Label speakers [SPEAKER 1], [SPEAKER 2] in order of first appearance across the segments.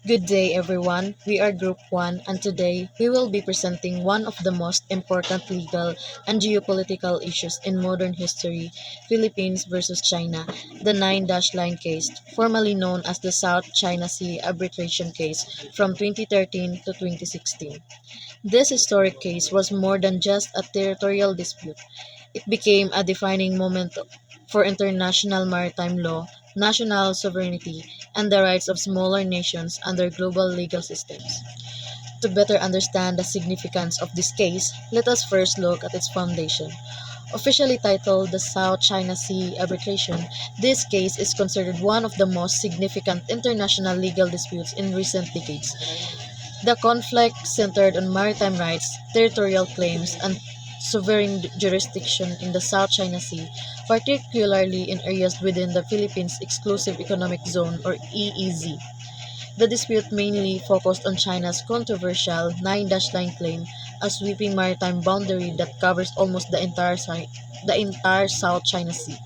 [SPEAKER 1] Good day, everyone. We are Group 1, and today we will be presenting one of the most important legal and geopolitical issues in modern history: Philippines versus China, the Nine Dash Line case, formerly known as the South China Sea Arbitration Case from 2013 to 2016. This historic case was more than just a territorial dispute. It became a defining moment for international maritime law, national sovereignty, and the rights of smaller nations under global legal systems. To better understand the significance of this case, let us first look at its foundation. Officially titled the South China Sea Arbitration, this case is considered one of the most significant international legal disputes in recent decades. The conflict centered on maritime rights, territorial claims, and sovereign jurisdiction in the South China Sea, particularly in areas within the Philippines Exclusive Economic Zone or EEZ. The dispute mainly focused on China's controversial Nine-Dash Line claim, a sweeping maritime boundary that covers almost the entire South China Sea.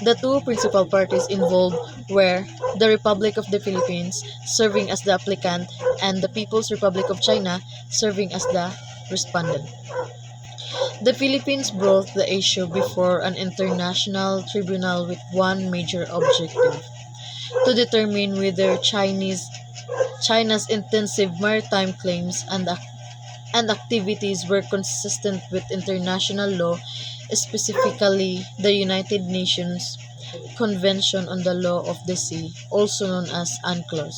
[SPEAKER 1] The two principal parties involved were the Republic of the Philippines, serving as the applicant, and the People's Republic of China, serving as the respondent. The Philippines brought the issue before an international tribunal with one major objective: to determine whether China's intensive maritime claims and activities were consistent with international law, specifically the United Nations Convention on the Law of the Sea, also known as UNCLOS.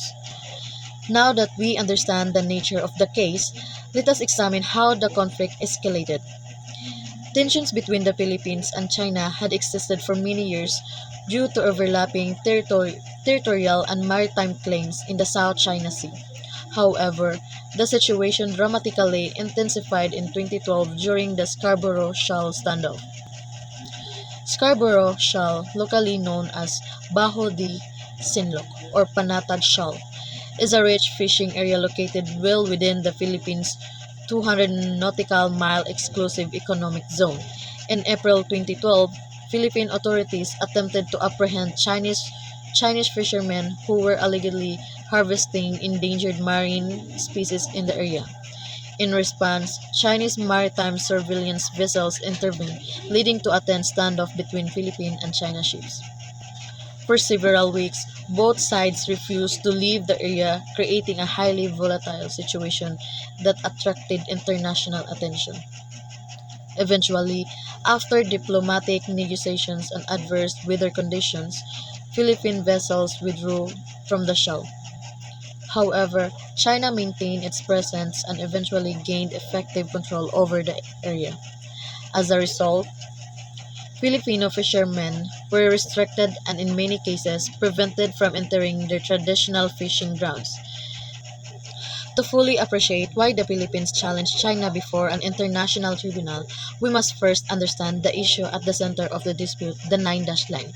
[SPEAKER 1] Now that we understand the nature of the case, let us examine how the conflict escalated. Tensions between the Philippines and China had existed for many years due to overlapping territorial and maritime claims in the South China Sea. However, the situation dramatically intensified in 2012 during the Scarborough Shoal standoff. Scarborough Shoal, locally known as Bajo de Sinloc or Panatad Shoal, is a rich fishing area located well within the Philippines' 200 nautical mile exclusive economic zone. In April 2012, Philippine authorities attempted to apprehend Chinese fishermen who were allegedly harvesting endangered marine species in the area. In response, Chinese maritime surveillance vessels intervened, leading to a tense standoff between Philippine and China ships. For several weeks, both sides refused to leave the area, creating a highly volatile situation that attracted international attention. Eventually, after diplomatic negotiations and adverse weather conditions, Philippine vessels withdrew from the shoal. However, China maintained its presence and eventually gained effective control over the area. As a result, Filipino fishermen were restricted and in many cases prevented from entering their traditional fishing grounds. To fully appreciate why the Philippines challenged China before an international tribunal, we must first understand the issue at the center of the dispute: the Nine-Dash Line.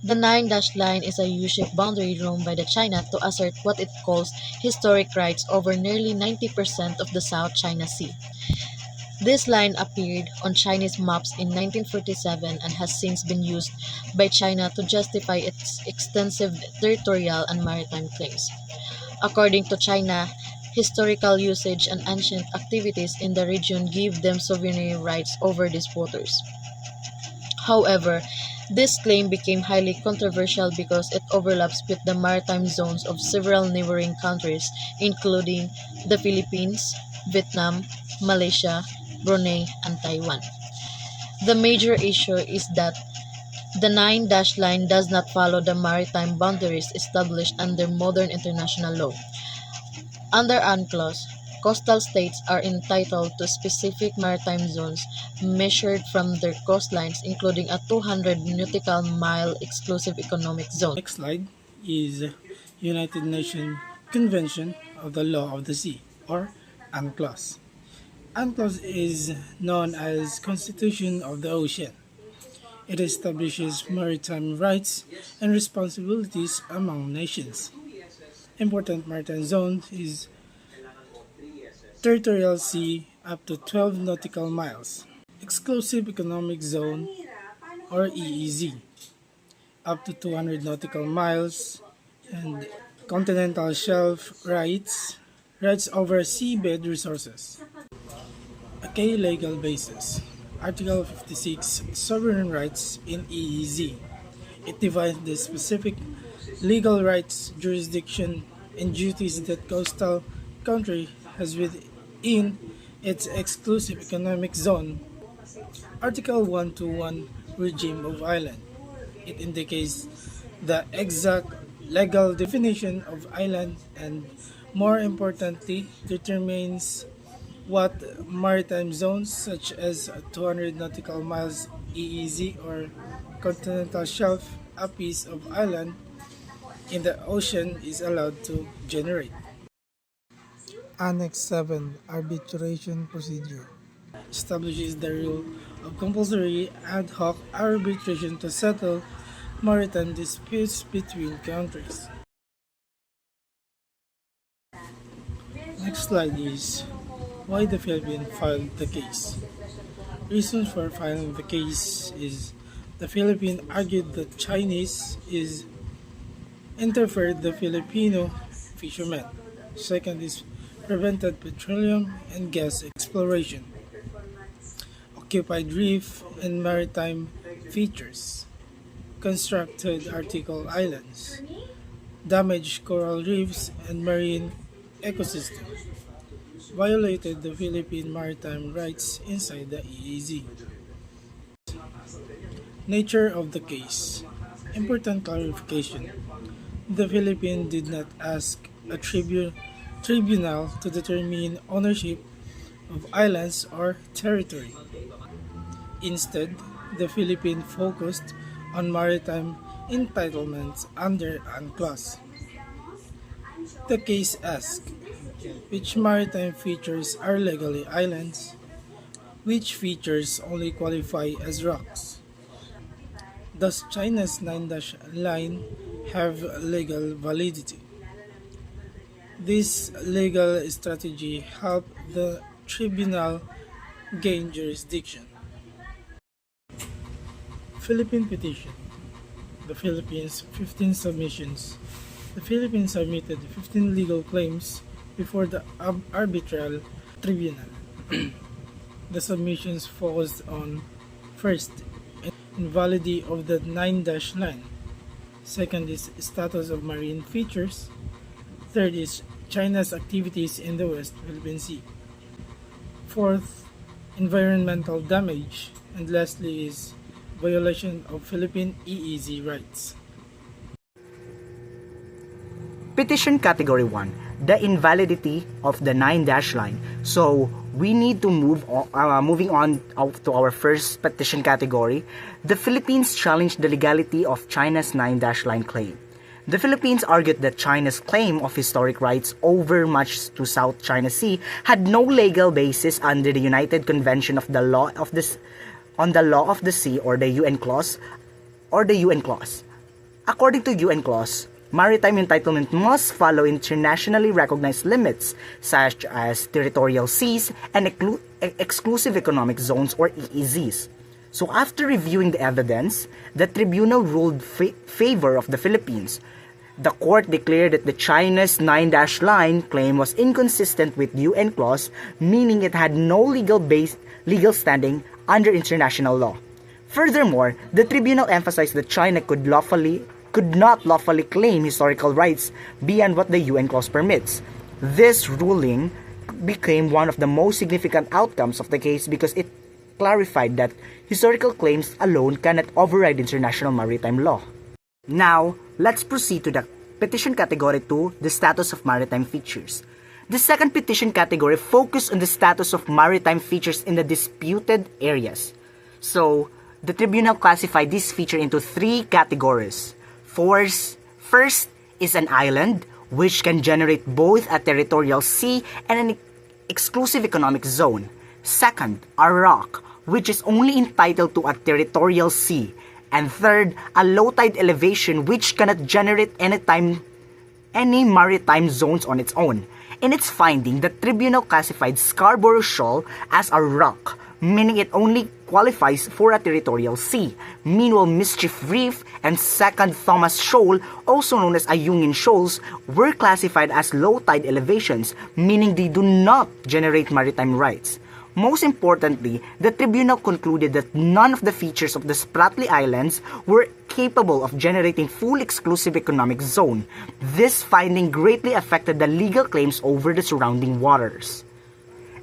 [SPEAKER 1] The Nine-Dash Line is a U-shaped boundary drawn by the China to assert what it calls historic rights over nearly 90% of the South China Sea. This line appeared on Chinese maps in 1947 and has since been used by China to justify its extensive territorial and maritime claims. According to China, historical usage and ancient activities in the region give them sovereign rights over these waters. However, this claim became highly controversial because it overlaps with the maritime zones of several neighboring countries, including the Philippines, Vietnam, Malaysia, Brunei, and Taiwan. The major issue is that the Nine-Dash Line does not follow the maritime boundaries established under modern international law. Under UNCLOS, coastal states are entitled to specific maritime zones measured from their coastlines, including a 200 nautical mile exclusive economic zone.
[SPEAKER 2] Next slide is United Nations Convention of the Law of the Sea, or UNCLOS. UNCLOS is known as Constitution of the Ocean. It establishes maritime rights and responsibilities among nations. Important maritime zones is territorial sea up to 12 nautical miles, exclusive economic zone or EEZ up to 200 nautical miles, and Continental shelf rights over seabed resources. A key legal basis. Article 56 Sovereign Rights in EEZ. It defines the specific legal rights, jurisdiction, and duties that coastal country has within its exclusive economic zone. Article 121 Regime of Island. It indicates the exact legal definition of island and, more importantly, determines what maritime zones such as 200 nautical miles EEZ or continental shelf, a piece of island in the ocean, is allowed to generate. Annex 7 Arbitration Procedure establishes the rule of compulsory ad hoc arbitration to settle maritime disputes between countries. Next slide is why the Philippines filed the case. Reasons for filing the case is the Philippines argued that Chinese is interfered the Filipino fishermen. Second is prevented petroleum and gas exploration, occupied reef and maritime features, constructed artificial islands, damaged coral reefs and marine ecosystem, violated the Philippine maritime rights inside the EEZ. Nature of the case. Important clarification. The Philippines did not ask a tribunal to determine ownership of islands or territory. Instead, the Philippines focused on maritime entitlements under UNCLOS. The case asked which maritime features are legally islands, which features only qualify as rocks. Does China's 9-dash line have legal validity? This legal strategy helped the tribunal gain jurisdiction. Philippine petition. The Philippines 15 submissions. The Philippines submitted 15 legal claims before the arbitral tribunal. The submissions focused on first, invalidity of the 9-dash line. Second is status of marine features. Third is China's activities in the West Philippine Sea. Fourth, environmental damage. And lastly is violation of Philippine EEZ rights.
[SPEAKER 3] Petition Category 1, the invalidity of the 9-dash line. So we need to moving on to our first petition category. The Philippines challenged the legality of China's 9-dash line claim. The Philippines argued that China's claim of historic rights over much to South China Sea had no legal basis under the United Convention of the Law of the Sea or the UN Clause According to UN Clause, maritime entitlement must follow internationally recognized limits such as territorial seas and exclusive economic zones or EEZs. So after reviewing the evidence, the tribunal ruled favor of the Philippines. The court declared that the China's 9-dash line claim was inconsistent with UN clause, meaning it had no legal standing under international law. Furthermore, the tribunal emphasized that China could not lawfully claim historical rights beyond what the UN clause permits. This ruling became one of the most significant outcomes of the case because it clarified that historical claims alone cannot override international maritime law. Now, let's proceed to the petition category 2, the status of maritime features. The second petition category focused on the status of maritime features in the disputed areas. So, the tribunal classified this feature into 3 categories. First is an island, which can generate both a territorial sea and an exclusive economic zone. Second, a rock, which is only entitled to a territorial sea. And third, a low tide elevation which cannot generate any maritime zones on its own. In its finding, the tribunal classified Scarborough Shoal as a rock, meaning it only qualifies for a territorial sea. Meanwhile, Mischief Reef and Second Thomas Shoal, also known as Ayungin Shoals, were classified as low tide elevations, meaning they do not generate maritime rights. Most importantly, the tribunal concluded that none of the features of the Spratly Islands were capable of generating full exclusive economic zone. This finding greatly affected the legal claims over the surrounding waters.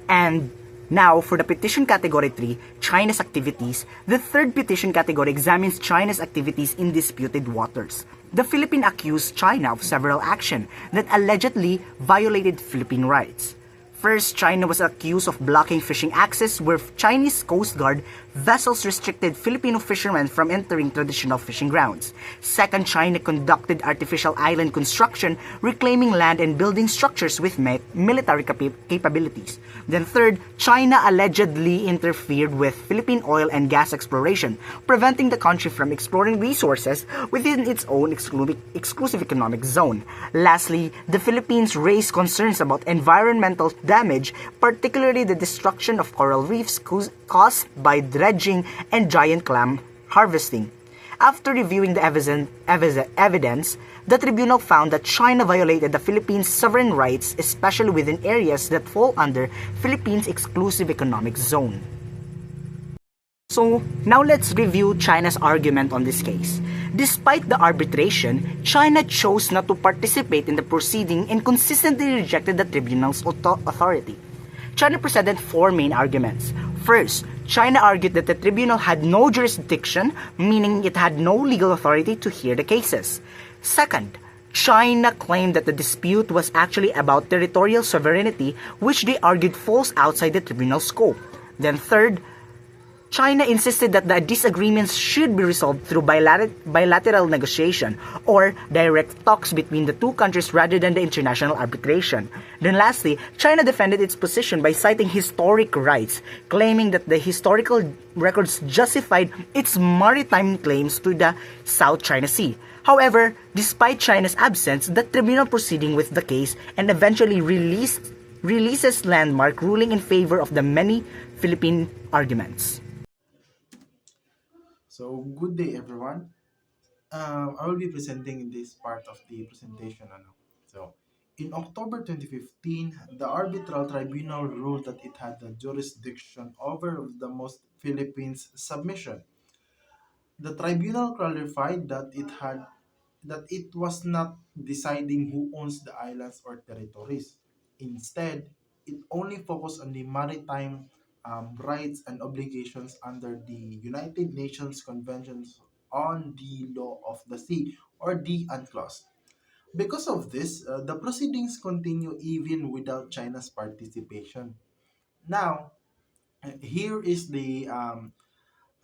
[SPEAKER 3] And now, for the petition category 3, China's activities, the third petition category examines China's activities in disputed waters. The Philippines accused China of several actions that allegedly violated Philippine rights. First, China was accused of blocking fishing access where Chinese Coast Guard vessels restricted Filipino fishermen from entering traditional fishing grounds. Second, China conducted artificial island construction, reclaiming land and building structures with military capabilities. Then third, China allegedly interfered with Philippine oil and gas exploration, preventing the country from exploring resources within its own exclusive economic zone. Lastly, the Philippines raised concerns about environmental damage, particularly the destruction of coral reefs caused by dredging and giant clam harvesting. After reviewing the evidence, the tribunal found that China violated the Philippines' sovereign rights, especially within areas that fall under Philippines' exclusive economic zone. So, now let's review China's argument on this case. Despite the arbitration, China chose not to participate in the proceeding and consistently rejected the tribunal's authority. China presented four main arguments. First, China argued that the tribunal had no jurisdiction, meaning it had no legal authority to hear the cases. Second, China claimed that the dispute was actually about territorial sovereignty, which they argued falls outside the tribunal's scope. Then third, China insisted that the disagreements should be resolved through bilateral negotiation or direct talks between the two countries rather than the international arbitration. Then lastly, China defended its position by citing historic rights, claiming that the historical records justified its maritime claims to the South China Sea. However, despite China's absence, the tribunal proceeding with the case and eventually releases landmark ruling in favor of the many Philippine arguments.
[SPEAKER 4] So, good day, everyone. I will be presenting this part of the presentation. So, in October 2015, the Arbitral Tribunal ruled that it had the jurisdiction over the most Philippines submission. The tribunal clarified that it was not deciding who owns the islands or territories. Instead, it only focused on the maritime rights and obligations under the United Nations Conventions on the Law of the Sea, or the UNCLOS. Because of this, the proceedings continue even without China's participation. Now, here is the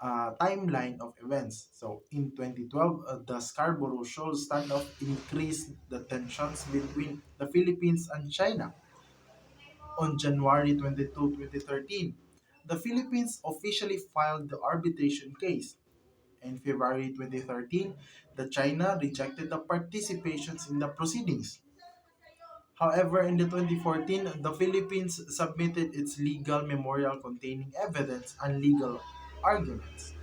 [SPEAKER 4] timeline of events. So in 2012, the Scarborough Shoal standoff increased the tensions between the Philippines and China. On January 22, 2013, the Philippines officially filed the arbitration case. In February 2013, the China rejected the participations in the proceedings. However, in the 2014, the Philippines submitted its legal memorial containing evidence and legal arguments.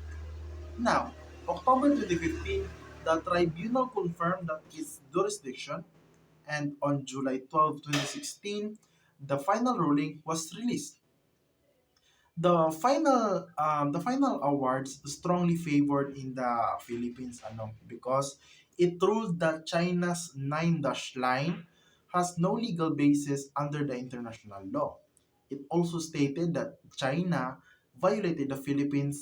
[SPEAKER 4] Now, October 2015, the tribunal confirmed that its jurisdiction, and on July 12, 2016, the final ruling was released. The final awards strongly favored in the Philippines because it ruled that China's nine dash line has no legal basis under the international law. It also stated that China violated the Philippine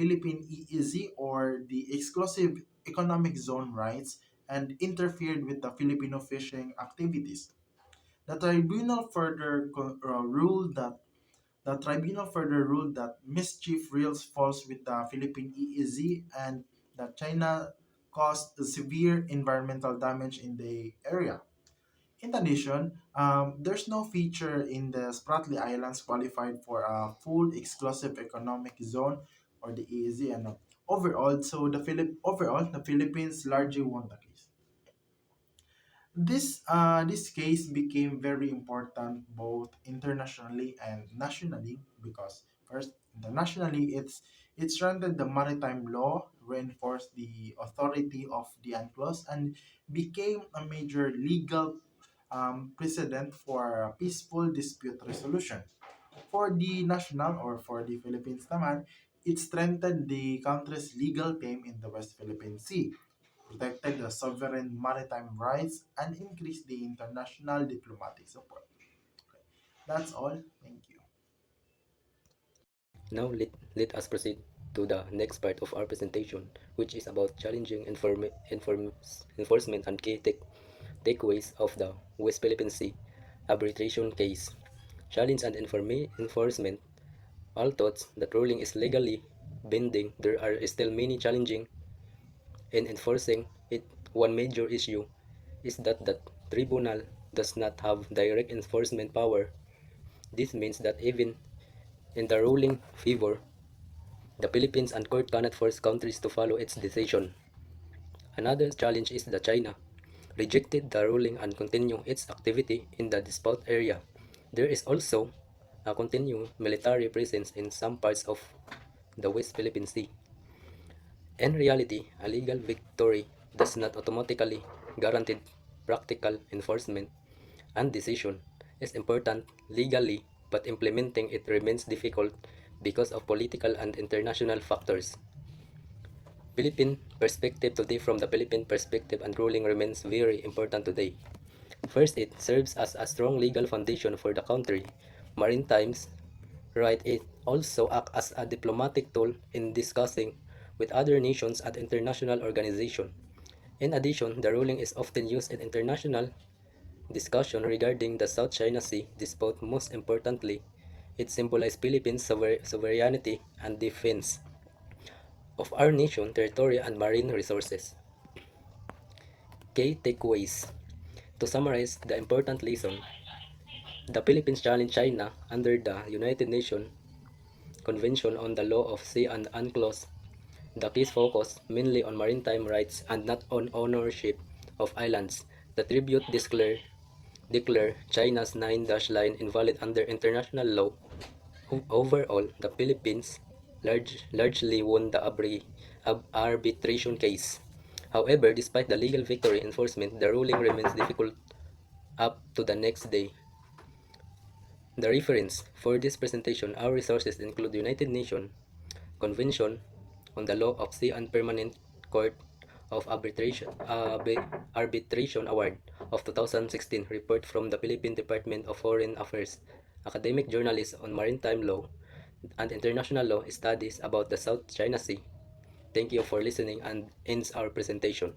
[SPEAKER 4] EEZ, or the exclusive economic zone rights, and interfered with the Filipino fishing activities. The tribunal further ruled that mischief reels falls with the Philippine EEZ, and that China caused severe environmental damage in the area. In addition, there's no feature in the Spratly Islands qualified for a full exclusive economic zone, or the EEZ. Overall, the Philippines largely won the case. This case became very important both internationally and nationally because First, internationally, it strengthened the maritime law, reinforced the authority of the UNCLOS, and became a major legal precedent for peaceful dispute resolution. For the national or for the Philippines naman, it strengthened the country's legal claim in the West Philippine Sea, protected the sovereign maritime rights, and increased the international diplomatic support. Okay. That's all. Thank you.
[SPEAKER 5] Now let us proceed to the next part of our presentation, which is about challenging enforcement and key takeaways of the West Philippine Sea arbitration case. Challenge and enforcement. All thoughts that ruling is legally binding, there are still many challenging in enforcing it. One major issue is that the tribunal does not have direct enforcement power. This means that even in the ruling favor, the Philippines and court cannot force countries to follow its decision. Another challenge is that China rejected the ruling and continue its activity in the dispute area. There is also a continued military presence in some parts of the West Philippine Sea. In reality, a legal victory does not automatically guarantee practical enforcement, and decision is important legally, but implementing it remains difficult because of political and international factors. Philippine perspective today. From the Philippine perspective, and ruling remains very important today. First, it serves as a strong legal foundation for the country. Maritime's right, it also acts as a diplomatic tool in discussing with other nations at international organizations. In addition, the ruling is often used in international discussion regarding the South China Sea dispute. Most importantly, it symbolizes Philippines' sovereignty and defense of our nation, territory, and marine resources. Key takeaways. To summarize the important lesson, the Philippines challenged China under the United Nations Convention on the Law of Sea and UNCLOS. The case focused mainly on maritime rights and not on ownership of islands. The tribute declared China's nine-dash line invalid under international law. Overall, the Philippines largely won the arbitration case. However, despite the legal victory, enforcement, the ruling remains difficult up to the next day. The reference for this presentation, our resources include United Nations Convention on the Law of Sea and Permanent Court of Arbitration Award of 2016, report from the Philippine Department of Foreign Affairs, academic journalists on maritime law, and international law studies about the South China Sea. Thank you for listening and ends our presentation.